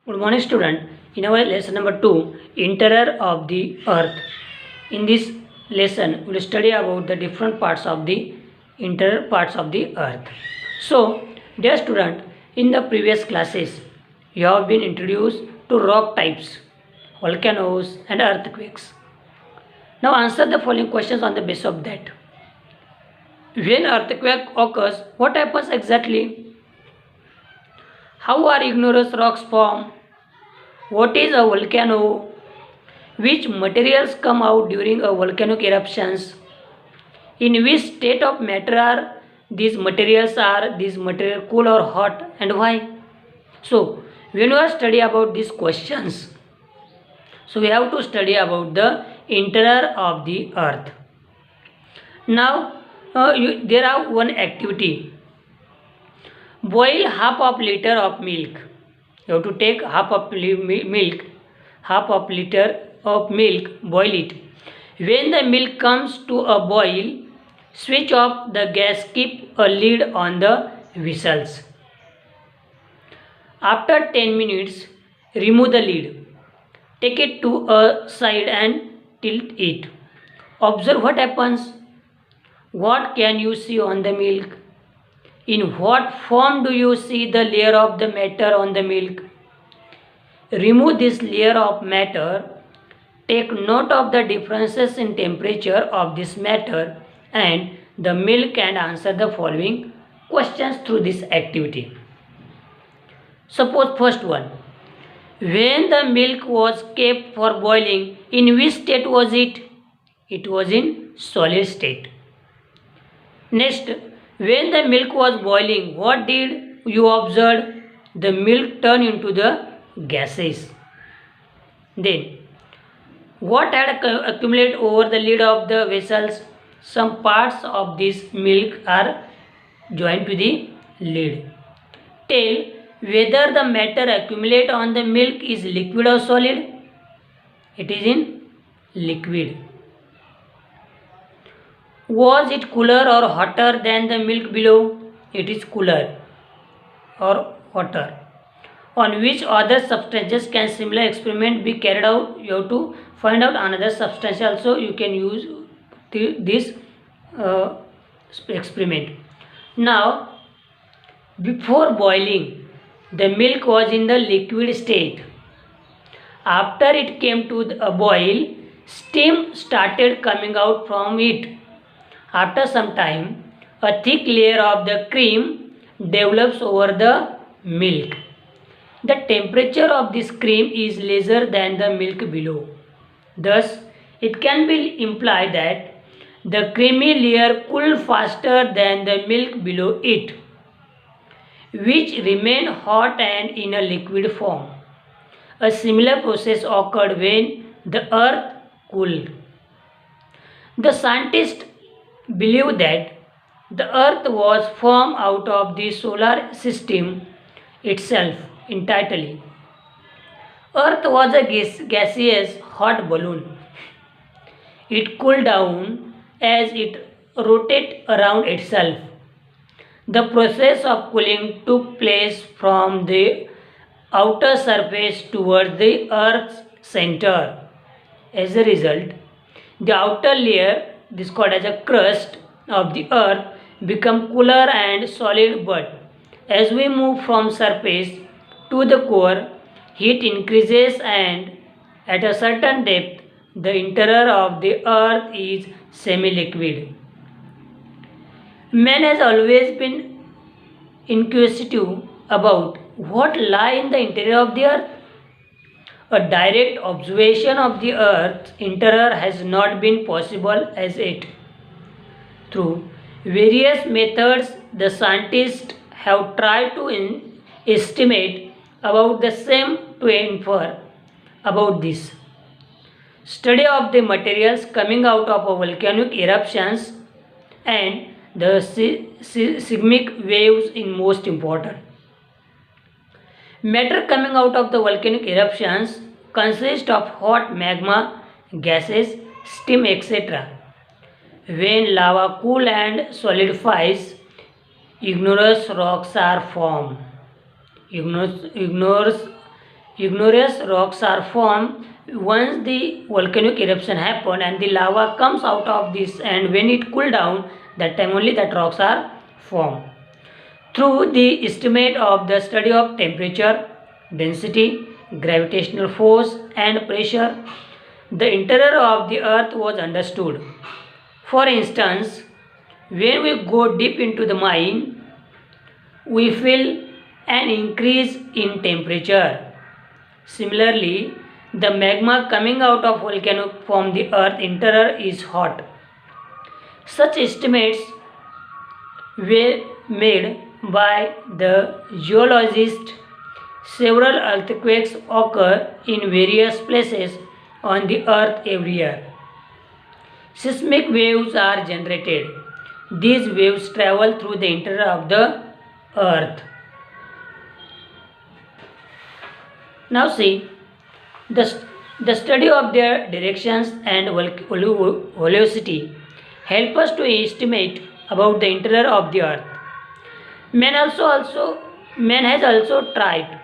Good morning, student. In our lesson number 2, Interior of the Earth. In this lesson, we will study about the different parts of the interior parts of the Earth. So, dear student, in the previous classes, you have been introduced to rock types, volcanoes, and earthquakes. Now, answer the following questions on the basis of that. When earthquake occurs, what happens exactly? How are igneous rocks formed? What is a volcano? Which materials come out during a volcanic eruptions? In which state of matter are these materials? Are these materials cool or hot, and why? So, when we are study about these questions, so we have to study about the interior of the earth. Now, there are one activity. Boil half of liter of milk. You have to take half of milk, half of liter of milk, boil it. When the milk comes to a boil, switch off the gas, keep a lid on the vessels. After 10 minutes, remove the lid. Take it to a side and tilt it. Observe what happens. What can you see on the milk? In what form do you see the layer of the matter on the milk? Remove this layer of matter. Take note of the differences in temperature of this matter and the milk and answer the following questions through this activity. Suppose first one. When the milk was kept for boiling, in which state was it? It was in solid state. Next, when the milk was boiling, what did you observe? The milk turned into the gases. Then, what had accumulated over the lid of the vessels? Some parts of this milk are joined to the lid. Tell whether the matter accumulate on the milk is liquid or solid. It is in liquid. Was it cooler or hotter than the milk below? It is cooler or hotter. On which other substances can similar experiment be carried out? You have to find out another substance also you can use this experiment. Now, before boiling, the milk was in the liquid state. After it came to a boil, steam started coming out from it. After some time, a thick layer of the cream develops over the milk. The temperature of this cream is lesser than the milk below. Thus, it can be implied that the creamy layer cooled faster than the milk below it, which remained hot and in a liquid form. A similar process occurred when the earth cooled. The scientists believe that the earth was formed out of the solar system itself entirely. Earth was a gaseous hot balloon. It cooled down as it rotated around itself. The process of cooling took place from the outer surface towards the Earth's center. As a result, the outer layer, this called as a crust of the Earth, become cooler and solid, but as we move from surface to the core, heat increases and at a certain depth, the interior of the Earth is semi-liquid. Man has always been inquisitive about what lie in the interior of the Earth. A direct observation of the Earth's interior has not been possible as yet. Through various methods, the scientists have tried to estimate about the same to infer about this. Study of the materials coming out of a volcanic eruptions and the seismic waves is most important. Matter coming out of the volcanic eruptions consist of hot magma, gases, steam, etc. When lava cools and solidifies, igneous rocks are formed. Igneous igneous rocks are formed once the volcanic eruption happened and the lava comes out of this, and when it cool down, that time only that rocks are formed. Through the estimate of the study of temperature, density, gravitational force and pressure, the interior of the earth was understood. For instance, when we go deep into the mine, we feel an increase in temperature. Similarly, the magma coming out of volcano from the earth interior is hot. Such estimates were made by the geologists. Several earthquakes occur in various places on the earth every year. Seismic waves are generated. These waves travel through the interior of the earth. Now see, the study of their directions and velocity help us to estimate about the interior of the earth. Man has also tried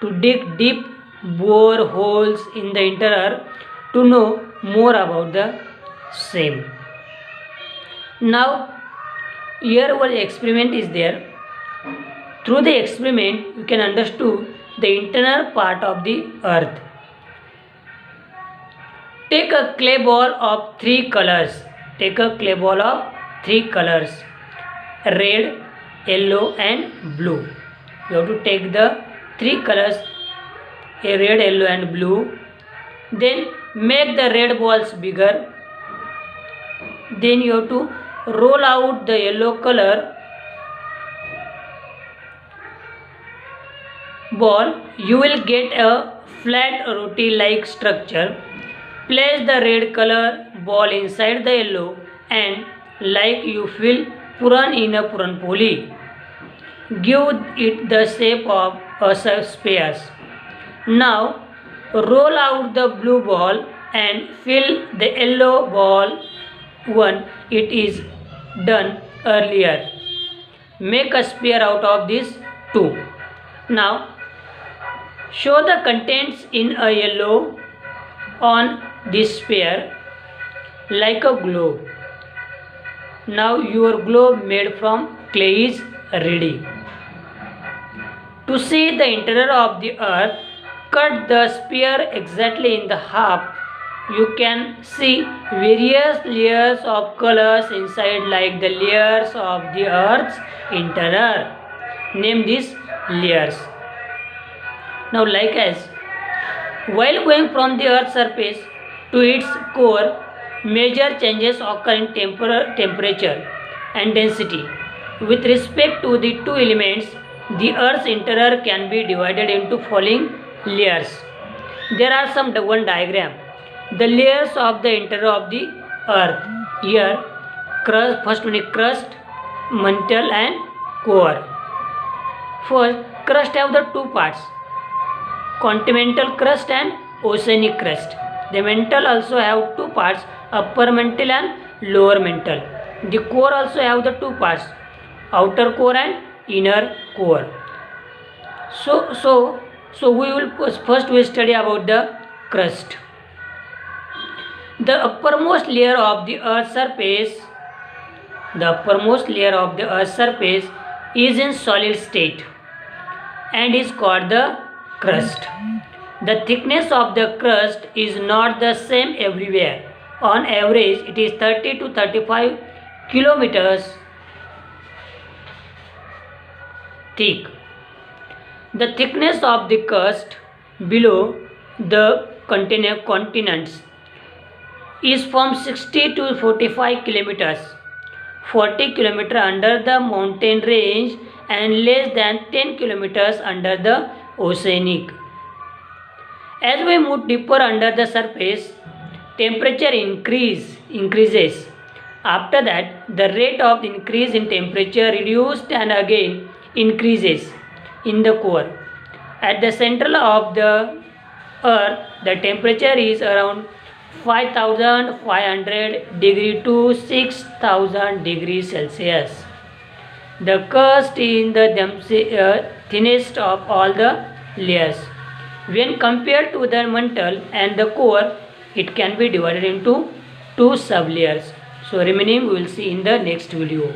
to dig deep bore holes in the interior to know more about the same. Now, here one experiment is there. Through the experiment, you can understand the internal part of the earth. Take a clay ball of three colors. Red, yellow and blue. You have to take the three colors, a red, yellow and blue. Then make the red balls bigger. Then you have to roll out the yellow color ball. You will get a flat roti like structure. Place the red color ball inside the yellow and like you fill puran in a puran poli. Give it the shape of a sphere. Now roll out the blue ball and fill the yellow ball one. It is done earlier. Make a sphere out of this two. Now show the contents in a yellow on this sphere like a globe. Now your globe made from clay is ready. To see the interior of the earth, cut the sphere exactly in the half. You can see various layers of colors inside like the layers of the earth's interior. Name these layers. Now like as while going from the earth's surface to its core, major changes occur in temperature and density. With respect to the two elements, the earth's interior can be divided into following layers. There are some one diagram. The layers of the interior of the earth. Here, crust, first one is crust, mantle and core. First, crust have the two parts, continental crust and oceanic crust. The mantle also have two parts, upper mantle and lower mantle. The core also have the two parts, outer core and inner core. So we will first study about the crust. The uppermost layer of the earth's surface is in solid state and is called the crust. The thickness of the crust is not the same everywhere. On average, it is 30 to 35 kilometers thick. The thickness of the crust below the continents is from 60 to 45 kilometers, 40 kilometers under the mountain range and less than 10 kilometers under the oceanic. As we move deeper under the surface, temperature increases. After that, the rate of increase in temperature reduced and again increases in the core. At the center of the earth, the temperature is around 5500 degree to 6000 degrees Celsius. The crust is the thinnest of all the layers. When compared to the mantle and the core, it can be divided into two sublayers. So remaining we will see in the next video.